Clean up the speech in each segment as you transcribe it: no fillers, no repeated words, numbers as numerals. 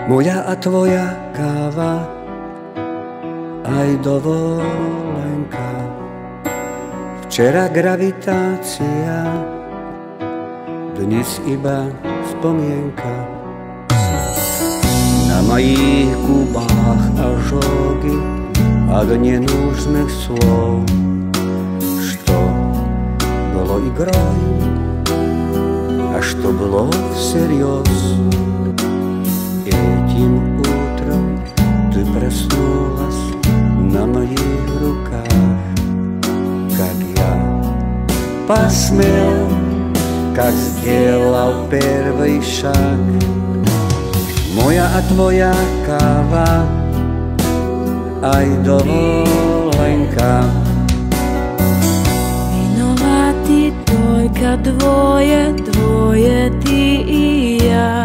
Moja a tvoja káva, aj dovolenka. Včera gravitácia, dnes iba spomienka. Na mojich gubách ожоги от ненужных слов, что было игрой, а что было всерьез. Этим утром ты проснулась на моих руках, как я посмел, как сделал первый шаг. Moja a tvoja káva, aj dovolenka. Виноваты только двое, ты и я.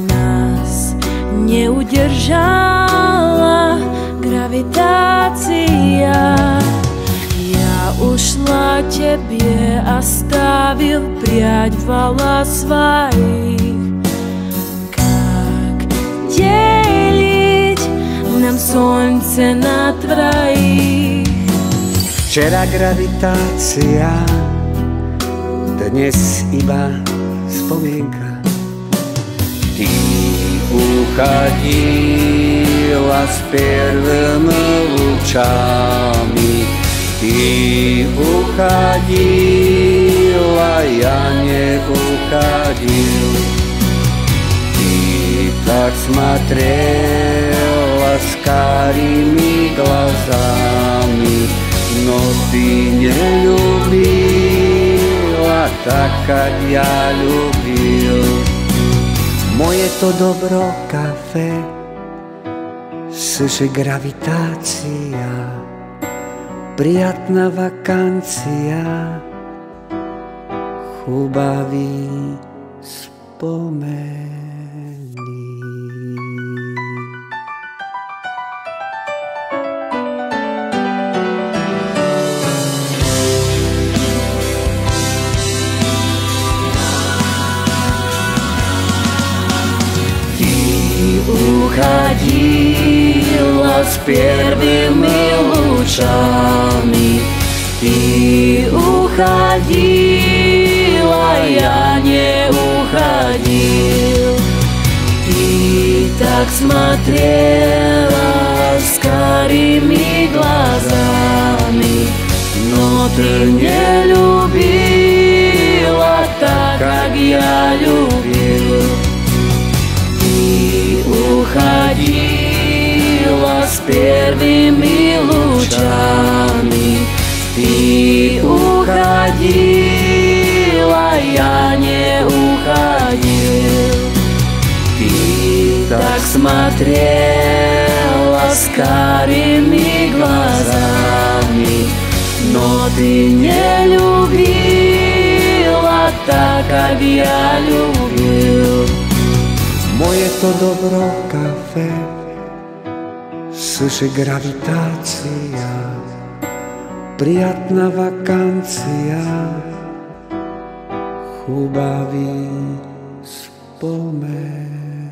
Нас не удержала гравитация. Я ушла, тебе оставил прядь волос своих. Делить нам солнце на троих. Včera gravitácia, dnes iba spomienka. Ty uходила с первыми лучами, ты уходила, я не уходил. Так смотрела с карими глазами, но ты не любила так, как я любил. Moje to dobro kafe, слыши гравитация, приятна вакансия, хубавý spomen. Уходила с первыми лучами, ты уходила, я не уходил. Ты так смотрела с карими глазами, но ты не любила так, как я любил. Уходила с первыми лучами, ты уходила, я не уходил. Ты так смотрела с карими глазами, но ты не любила так, как я любил. Moje to dobro kafe, слыши гравитация, приятна вакансия, хубавý spomen.